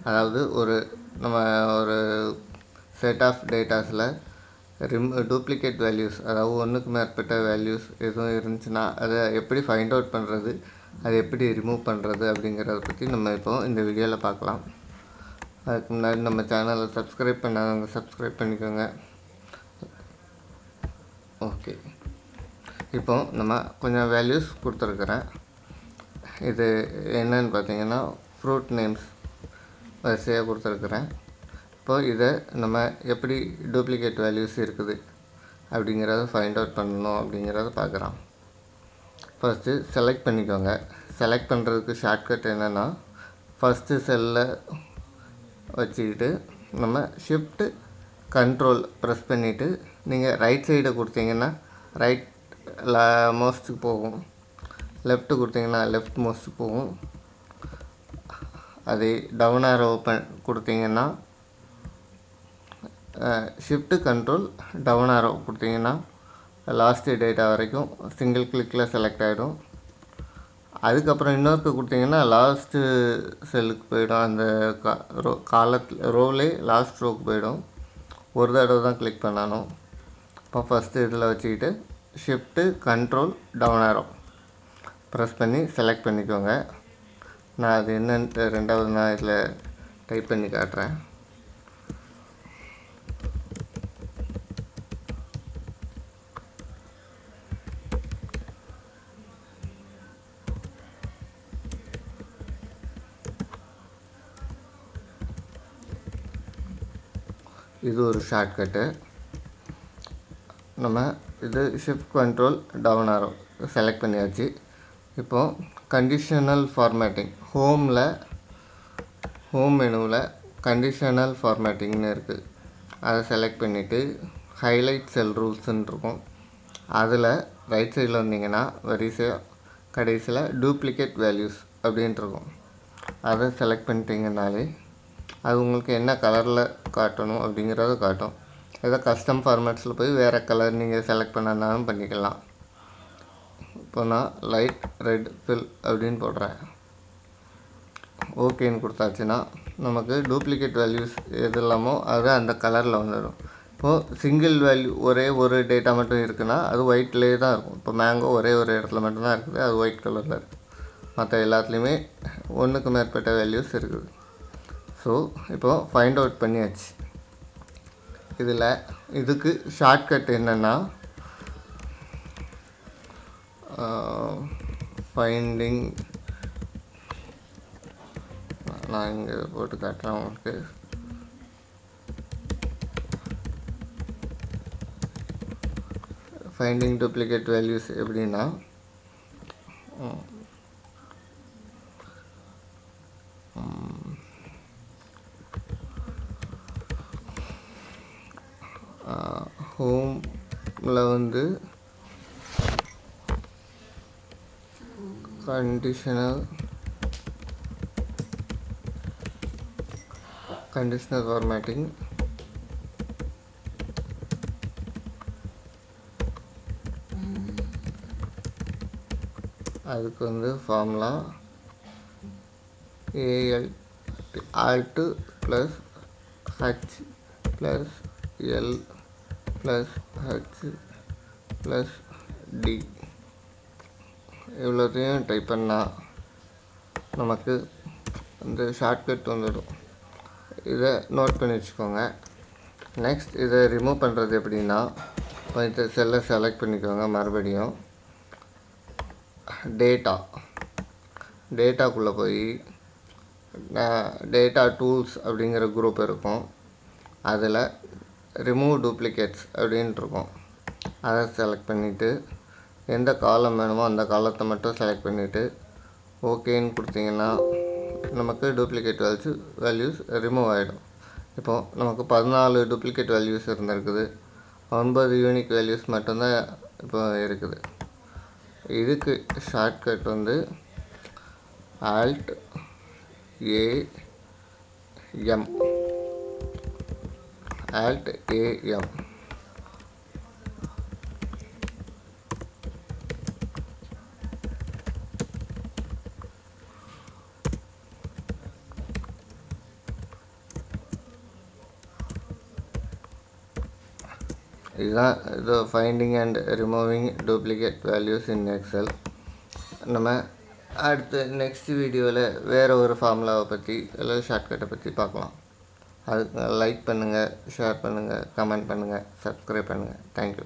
அதாவது நம்ம ஒரு செட் ஆஃப் டேட்டாஸில் டூப்ளிகேட் வேல்யூஸ், அதாவது ஒன்றுக்கு மேற்பட்ட வேல்யூஸ் எதுவும் இருந்துச்சுன்னா அதை எப்படி ஃபைண்ட் அவுட் பண்ணுறது, அதை எப்படி ரிமூவ் பண்ணுறது அப்படிங்கிறத பற்றி நம்ம இப்போது இந்த வீடியோவில் பார்க்கலாம். அதுக்கு முன்னாடி நம்ம சேனலை சப்ஸ்கிரைப் பண்ணாதவங்க சப்ஸ்கிரைப் பண்ணிக்கோங்க. ஓகே, இப்போ நம்ம கொஞ்சம் வேல்யூஸ் கொடுத்துருக்குறேன். இது என்னன்னு பார்த்தீங்கன்னா ஃப்ரூட் நேம்ஸ் வரிசையாக கொடுத்துருக்குறேன். இப்போது இதை நம்ம எப்படி டூப்ளிகேட் வேல்யூஸ் இருக்குது அப்படிங்கிறத ஃபைண்ட் அவுட் பண்ணணும் அப்படிங்கிறத பார்க்குறோம். ஃபஸ்ட்டு செலக்ட் பண்ணிக்கோங்க. செலக்ட் பண்ணுறதுக்கு ஷார்ட்கட் என்னென்னா, ஃபஸ்ட்டு செல்லில் வச்சுக்கிட்டு நம்ம ஷிஃப்ட் கண்ட்ரோல் ப்ரெஸ் பண்ணிவிட்டு நீங்கள் ரைட் சைடை கொடுத்தீங்கன்னா ரைட் மோஸ்ட்டுக்கு போகும், லெஃப்ட்டு கொடுத்தீங்கன்னா லெஃப்ட் மோஸ்ட்டுக்கு போகும். அதே டவுன் ஆரோ கொடுத்தீங்கன்னா ஷிஃப்ட்டு கண்ட்ரோல் டவுன் ஆரோ கொடுத்தீங்கன்னா லாஸ்ட்டு டேட்டா வரைக்கும் சிங்கிள் கிளிக்கில் செலக்ட் ஆகிடும். அதுக்கப்புறம் இன்னொருக்கு கொடுத்தீங்கன்னா லாஸ்ட்டு செல்லுக்கு போயிடும். அந்த ரோவிலே லாஸ்ட் ரோவுக்கு போயிடும். ஒரு தடவை தான் கிளிக் பண்ணணும். இப்போ ஃபஸ்ட்டு இதில் வச்சுக்கிட்டு shift control down arrow press பண்ணி செலக்ட் பண்ணிக்கோங்க. நான் அது என்னன்ட்டு ரெண்டாவது நான் இதில் டைப் பண்ணி காட்டுறேன். இது ஒரு ஷார்ட்கட்டு. நம்ம இது shift control down arrow select பண்ணியாச்சு. இப்போது கண்டிஷனல் ஃபார்மேட்டிங் ஹோம் மெனுவில் கண்டிஷனல் ஃபார்மேட்டிங்னு இருக்குது. அதை செலக்ட் பண்ணிவிட்டு ஹைலைட் செல் ரூல்ஸ்ன்னு இருக்கும். அதில் ரைட் சைடில் வந்தீங்கன்னா வரிசையாக கடைசியில் டூப்ளிகேட் வேல்யூஸ் அப்படின்ட்டு இருக்கும். அதை செலக்ட் பண்ணிட்டீங்கன்னாலே அது உங்களுக்கு என்ன கலரில் காட்டணும் அப்படிங்கிறத காட்டும். ஏதோ கஸ்டம் ஃபார்மேட்ஸில் போய் வேறு கலர் நீங்கள் செலக்ட் பண்ணனாலும் பண்ணிக்கலாம். இப்போ நான் லைட் ரெட் ஃபில் அப்படின்னு போடுறேன். ஓகேன்னு கொடுத்தாச்சுன்னா நமக்கு டூப்ளிகேட் வேல்யூஸ் எது இல்லாமோ அது அந்த கலரில் வந்துடும். இப்போது சிங்கிள் வேல்யூ ஒரே ஒரு டேட்டா மட்டும் இருக்குன்னா அது ஒயிட்லேயே தான் இருக்கும். இப்போ மேங்கோ ஒரே ஒரு இடத்துல மட்டும்தான் இருக்குது, அது ஒயிட் கலரில் இருக்குது. மற்ற எல்லாத்துலேயுமே ஒன்றுக்கு மேற்பட்ட வேல்யூஸ் இருக்குது. ஸோ இப்போது ஃபைண்ட் அவுட் பண்ணியாச்சு. இதில் இதுக்கு ஷார்ட்கட் என்னென்னா ஃபைண்டிங், நான் இங்கே போட்டு காட்டுறேன் உங்களுக்கு. ஃபைண்டிங் டூப்ளிகேட் வேல்யூஸ் எப்படின்னா, ஹோமில் வந்து கண்டிஷனல் ஃபார்மேட்டிங், அதுக்கு வந்து formula alt plus H plus L plus H plus T இவ்வளோத்தையும் டைப் பண்ணால் நமக்கு அந்த ஷார்ட்கட் வந்துடும். இதை நோட் பண்ணி வச்சுக்கோங்க. நெக்ஸ்ட் இதை ரிமூவ் பண்ணுறது எப்படின்னா, இந்த செல்லை செலக்ட் பண்ணிக்கோங்க. மறுபடியும் டேட்டாக்குள்ளே போய் டேட்டா டூல்ஸ் அப்படிங்கிற குரூப் இருக்கும். அதில் ரிமூவ் டூப்ளிகேட்ஸ் அப்படின்ட்டு இருக்கும். அதை செலக்ட் பண்ணிவிட்டு எந்த காலம் வேணுமோ அந்த காலத்தை மட்டும் செலக்ட் பண்ணிவிட்டு ஓகேன்னு கொடுத்தீங்கன்னா நமக்கு டூப்ளிகேட் வேல்யூஸ் ரிமூவ் ஆகிடும். இப்போது நமக்கு 14 டூப்ளிகேட் வேல்யூஸ் இருந்திருக்குது, 9 யூனிக் வேல்யூஸ் மட்டும்தான் இப்போ இருக்குது. இதுக்கு ஷார்ட்கட் வந்து alt AM இதுதான் இது finding and removing duplicate values in Excel. நம்ம அடுத்து நெக்ஸ்ட் வீடியோவில் வேறு ஒரு ஃபார்முலாவை பற்றி இல்லை ஷார்ட்கட்டை பற்றி பார்க்கலாம். அதுக்கு லைக் பண்ணுங்கள், ஷேர் பண்ணுங்கள், கமெண்ட் பண்ணுங்கள், சப்ஸ்கிரைப் பண்ணுங்கள். தேங்க்யூ.